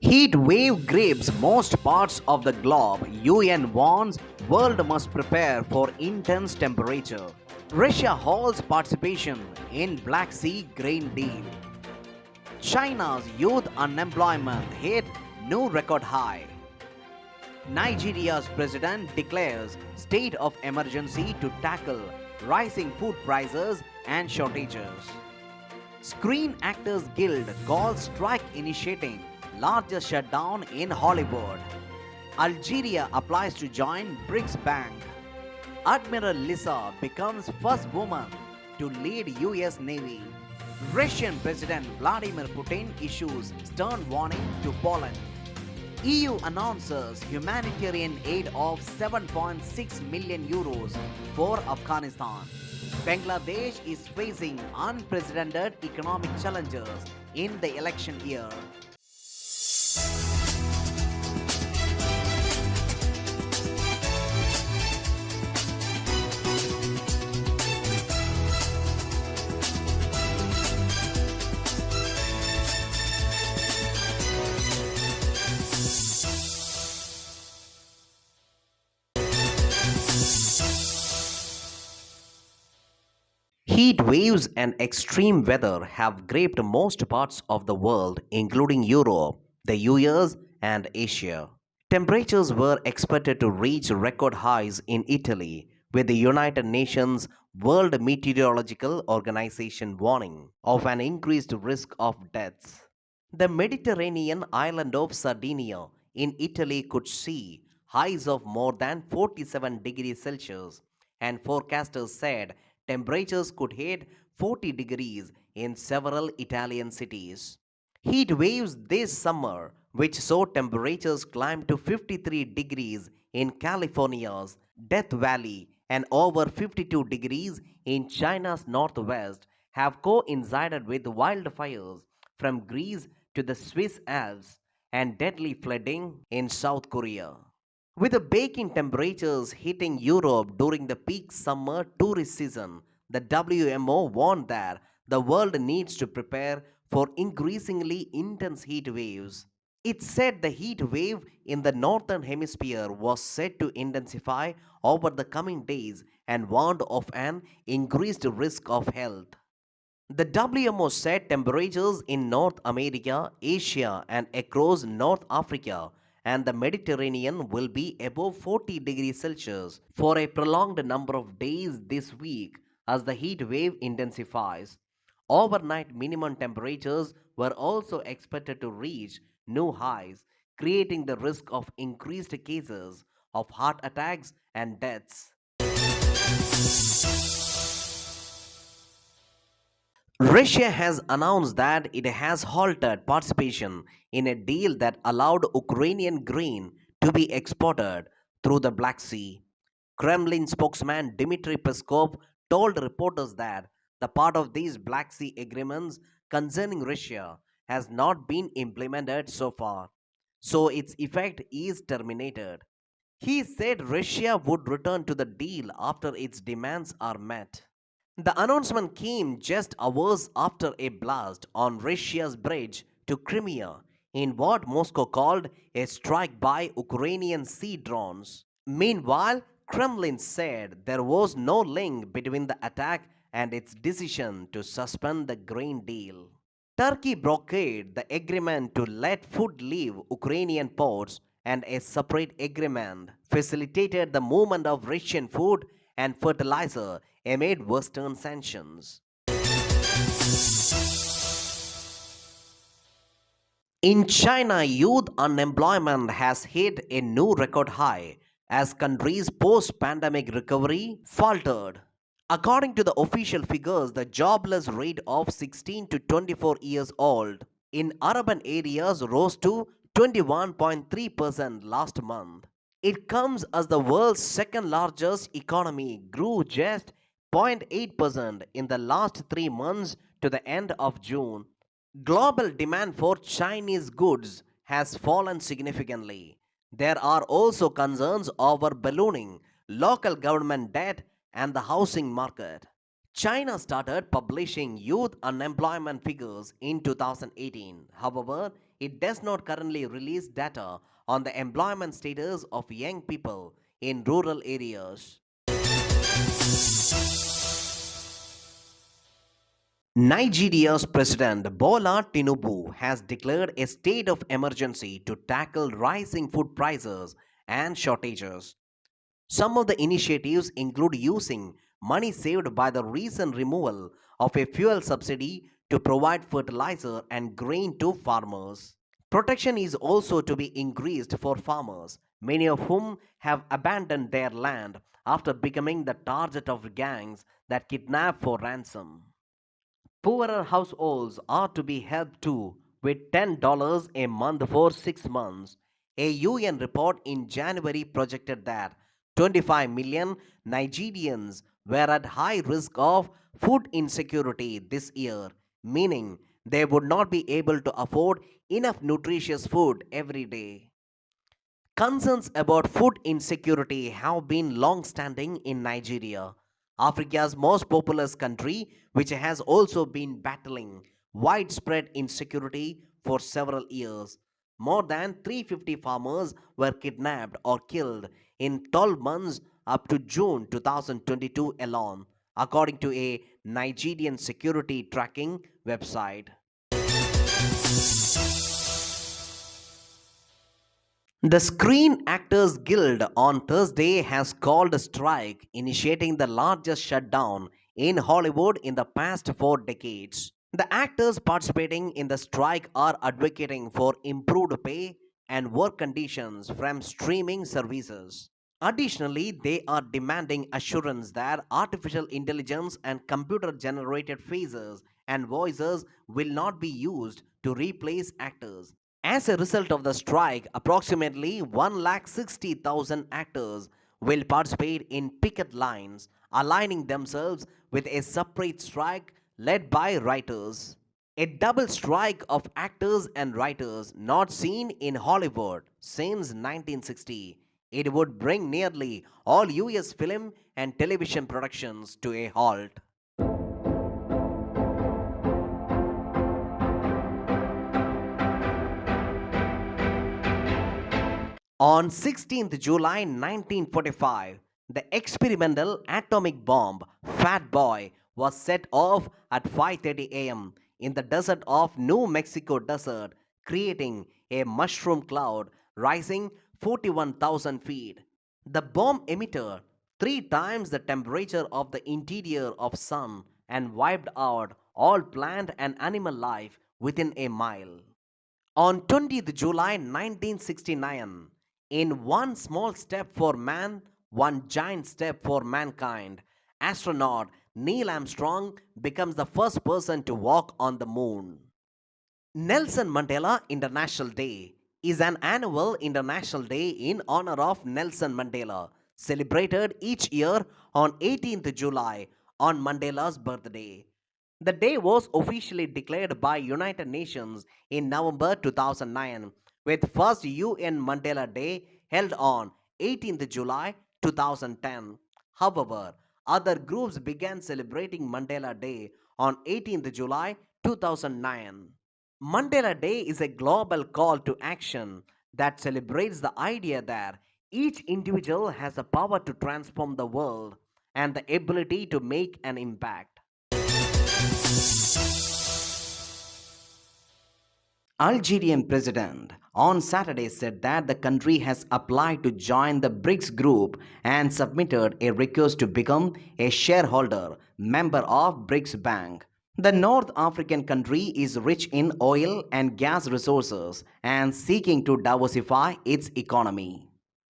Heat wave grips most parts of the globe. UN warns world must prepare for intense temperature. Russia halts participation in Black Sea grain deal. China's youth unemployment hit new record high. Nigeria's president declares state of emergency to tackle rising food prices and shortages. Screen Actors Guild calls strike initiating largest shutdown in Hollywood. Algeria applies to join BRICS Bank. Admiral Lisa becomes first woman to lead US Navy. Russian President Vladimir Putin issues stern warning to Poland. EU announces humanitarian aid of 7.6 million euros for Afghanistan. Bangladesh is facing unprecedented economic challenges in the election year. Heat waves and extreme weather have gripped most parts of the world, including Europe, the US, and Asia. Temperatures were expected to reach record highs in Italy, with the United Nations World Meteorological Organization warning of an increased risk of deaths. The Mediterranean island of Sardinia in Italy could see highs of more than 47 degrees Celsius, and forecasters said temperatures could hit 40 degrees in several Italian cities. Heat waves this summer, which saw temperatures climb to 53 degrees in California's Death Valley and over 52 degrees in China's northwest, have coincided with wildfires from Greece to the Swiss Alps and deadly flooding in South Korea. With the baking temperatures hitting Europe during the peak summer tourist season, the WMO warned that the world needs to prepare for increasingly intense heat waves. It said the heat wave in the northern hemisphere was set to intensify over the coming days and warned of an increased risk of health. The WMO said temperatures in North America, Asia, and across North Africa and the Mediterranean will be above 40 degrees Celsius for a prolonged number of days this week as the heat wave intensifies. Overnight minimum temperatures were also expected to reach new highs, creating the risk of increased cases of heart attacks and deaths. Russia has announced that it has halted participation in a deal that allowed Ukrainian grain to be exported through the Black Sea. Kremlin spokesman Dmitry Peskov told reporters that the part of these Black Sea agreements concerning Russia has not been implemented so far, so its effect is terminated. He said Russia would return to the deal after its demands are met. The announcement came just hours after a blast on Russia's bridge to Crimea in what Moscow called a strike by Ukrainian sea drones. Meanwhile, Kremlin said there was no link between the attack and its decision to suspend the grain deal. Turkey blockaded the agreement to let food leave Ukrainian ports, and a separate agreement facilitated the movement of Russian food and fertilizer amid Western sanctions. In China, youth unemployment has hit a new record high as country's post pandemic recovery faltered. According to the official figures, the jobless rate of 16 to 24 years old in urban areas rose to 21.3% last month. It comes as the world's second largest economy grew just 0.8% in the last 3 months to the end of June. Global demand for Chinese goods has fallen significantly. There are also concerns over ballooning local government debt and the housing market. China started publishing youth unemployment figures in 2018. However, it does not currently release data on the employment status of young people in rural areas. Nigeria's President Bola Tinubu has declared a state of emergency to tackle rising food prices and shortages. Some of the initiatives include using money saved by the recent removal of a fuel subsidy to provide fertilizer and grain to farmers. Protection is also to be increased for farmers, many of whom have abandoned their land after becoming the target of gangs that kidnap for ransom. Poorer households are to be helped too, with $10 a month for 6 months. A UN report in January projected that 25 million Nigerians were at high risk of food insecurity this year, meaning they would not be able to afford enough nutritious food every day. Concerns about food insecurity have been long standing in Nigeria, Africa's most populous country, which has also been battling widespread insecurity for several years. More than 350 farmers were kidnapped or killed in 12 months up to June 2022 alone, according to a Nigerian security tracking website. The Screen Actors Guild on Thursday has called a strike, initiating the largest shutdown in Hollywood in the past 4 decades. The actors participating in the strike are advocating for improved pay and work conditions from streaming services. Additionally, they are demanding assurance that artificial intelligence and computer generated faces and voices will not be used to replace actors. As a result of the strike, approximately 160,000 actors will participate in picket lines, aligning themselves with a separate strike led by writers. A double strike of actors and writers not seen in Hollywood since 1960. It would bring nearly all US film and television productions to a halt. On 16th July 1945, the experimental atomic bomb Fat Boy was set off at 5:30 a.m. in the desert of New Mexico desert, creating a mushroom cloud rising 41,000 feet. The bomb emitted 3 times the temperature of the interior of sun and wiped out all plant and animal life within a mile. On 20th July 1969, in one small step for man, one giant step for mankind, astronaut Neil Armstrong becomes the first person to walk on the moon. Nelson Mandela International Day is an annual international day in honor of Nelson Mandela, celebrated each year on 18th July on Mandela's birthday. The day was officially declared by United Nations in November 2009, with first UN Mandela Day held on 18th July 2010. However, other groups began celebrating Mandela Day on 18th July 2009. Mandela Day is a global call to action that celebrates the idea that each individual has the power to transform the world and the ability to make an impact. Algerian president on Saturday said that the country has applied to join the BRICS group and submitted a request to become a shareholder member of BRICS Bank. The North African country is rich in oil and gas resources and seeking to diversify its economy.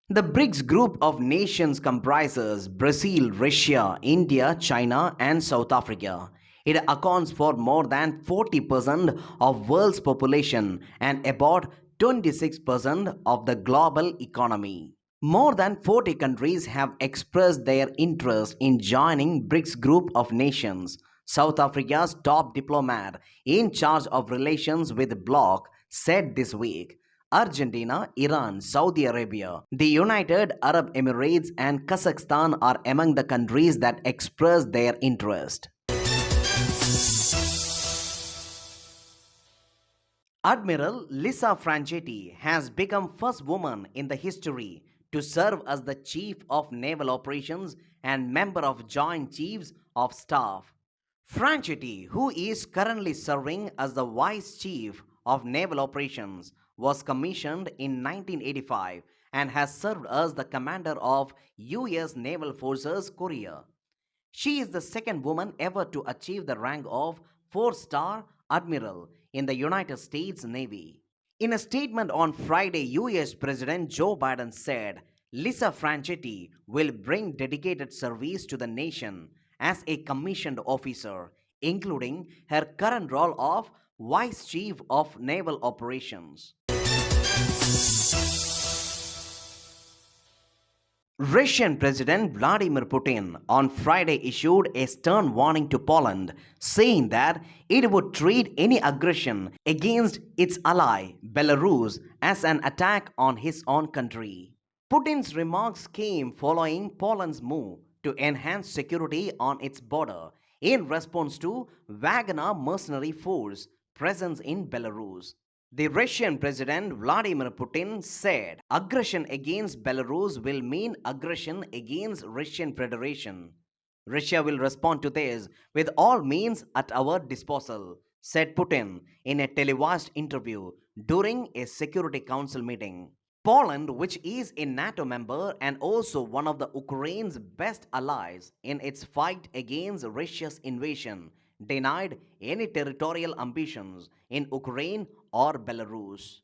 The BRICS group of nations comprises Brazil, Russia, India, China, and South Africa. It accounts for more than 40% of world's population and about 26% of the global economy. More than 40 countries have expressed their interest in joining BRICS group of nations. South Africa's top diplomat in charge of relations with the bloc said this week Argentina, Iran, Saudi Arabia, the United Arab Emirates, and Kazakhstan are among the countries that expressed their interest. Admiral Lisa Franchetti has become first woman in the history to serve as the Chief of Naval Operations and member of Joint Chiefs of Staff. Franchetti, who is currently serving as the Vice Chief of Naval Operations, was commissioned in 1985 and has served as the commander of US Naval Forces Korea. She is the second woman ever to achieve the rank of 4-star admiral in the United States Navy. In a statement on Friday, US President Joe Biden said Lisa Franchetti will bring dedicated service to the nation as a commissioned officer, including her current role of Vice Chief of Naval Operations. Russian President Vladimir Putin on Friday issued a stern warning to Poland, saying that it would treat any aggression against its ally, Belarus, as an attack on his own country. Putin's remarks came following Poland's move to enhance security on its border in response to Wagner mercenary force presence in Belarus. The Russian President Vladimir Putin said aggression against Belarus will mean aggression against Russian Federation. Russia will respond to this with all means at our disposal, said Putin in a televised interview during a Security Council meeting. Poland, which is a NATO member and also one of the Ukraine's best allies in its fight against Russia's invasion, denied any territorial ambitions in Ukraine or Belarus.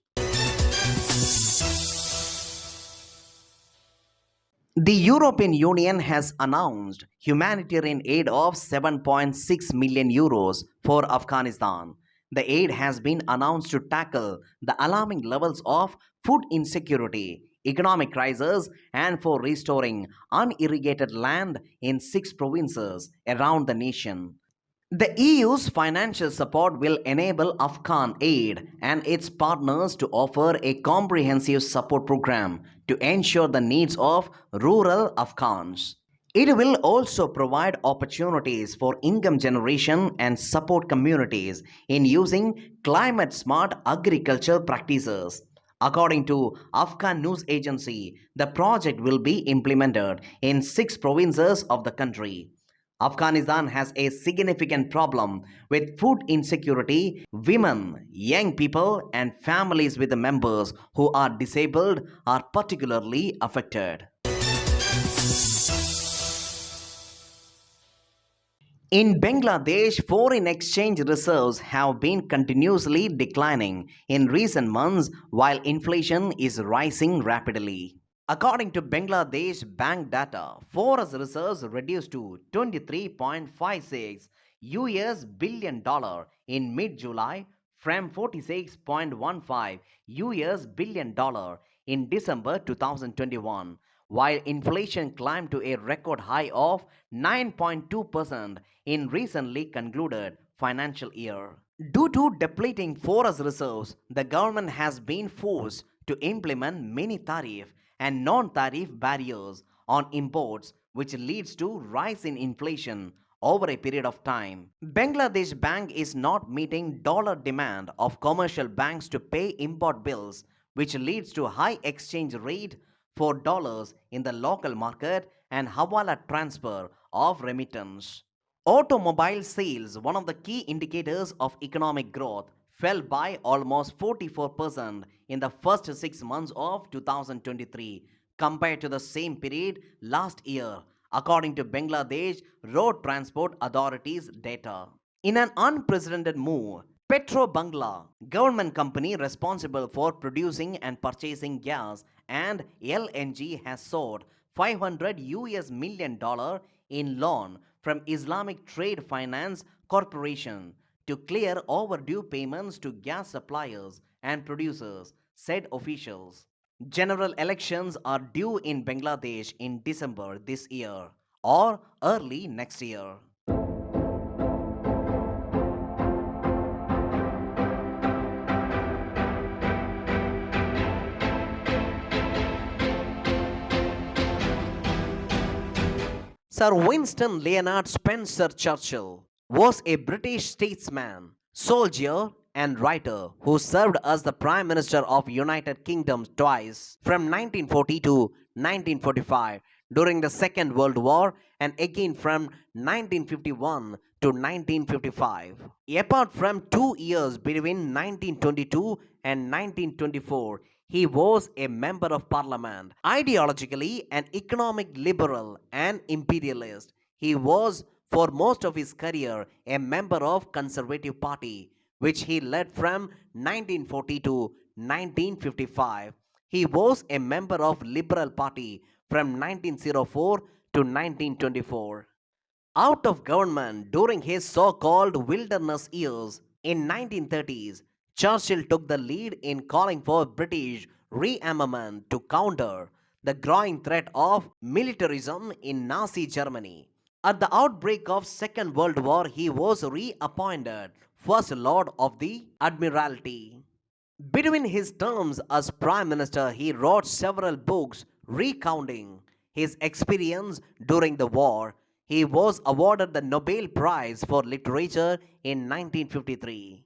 The European Union has announced humanitarian aid of 7.6 million euros for Afghanistan. The aid has been announced to tackle the alarming levels of food insecurity, economic crisis, and for restoring unirrigated land in 6 provinces around the nation. The EU's financial support will enable Afghan Aid and its partners to offer a comprehensive support program to ensure the needs of rural Afghans. It will also provide opportunities for income generation and support communities in using climate smart agriculture practices. According to Afghan news agency, the project will be implemented in 6 provinces of the country. Afghanistan has a significant problem with food insecurity. Women, young people, and families with members who are disabled are particularly affected. In Bangladesh, foreign exchange reserves have been continuously declining in recent months while inflation is rising rapidly. According to Bangladesh bank data, forex reserves reduced to 23.56 US billion dollar in mid-July from 46.15 US billion dollar in December 2021, while inflation climbed to a record high of 9.2% in recently concluded financial year. Due to depleting forex reserves, the government has been forced to implement many tariff and non-tariff barriers on imports, which leads to rise in inflation over a period of time. Bangladesh Bank is not meeting dollar demand of commercial banks to pay import bills, which leads to high exchange rate for dollars in the local market and hawala transfer of remittance. Automobile sales, one of the key indicators of economic growth, fell by almost 44% in the first 6 months of 2023 compared to the same period last year, according to Bangladesh Road Transport Authority's data. In an unprecedented move, Petro Bangla, government company responsible for producing and purchasing gas and LNG, has sought $500 million in loan from Islamic Trade Finance Corporation to clear overdue payments to gas suppliers and producers, said officials. General elections are due in Bangladesh in December this year or early next year. Sir Winston Leonard Spencer Churchill was a British statesman, soldier, and writer who served as the Prime Minister of United Kingdom twice from 1940 to 1945 during the Second World War and again from 1951 to 1955. Apart from 2 years between 1922 and 1924, he was a member of parliament. Ideologically an economic liberal and imperialist, he was for most of his career a member of Conservative Party, which he led from 1940 to 1955. He was a member of Liberal Party from 1904 to 1924. Out of government during his so-called wilderness years in 1930s, Churchill took the lead in calling for British rearmament to counter the growing threat of militarism in Nazi Germany. At the outbreak of Second World War, he was reappointed First Lord of the Admiralty. Between his terms as Prime Minister, he wrote several books recounting his experience during the war. He was awarded the Nobel Prize for Literature in 1953.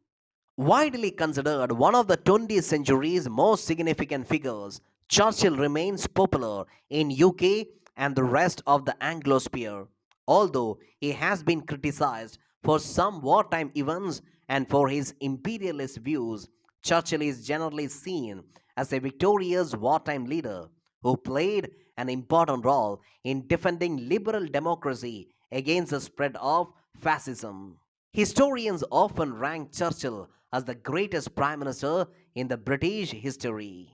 Widely considered one of the 20th century's most significant figures, Churchill remains popular in UK and the rest of the Anglosphere. Although he has been criticized for some wartime events and for his imperialist views, Churchill is generally seen as a victorious wartime leader who played an important role in defending liberal democracy against the spread of fascism. Historians often rank Churchill as the greatest prime minister in the British history.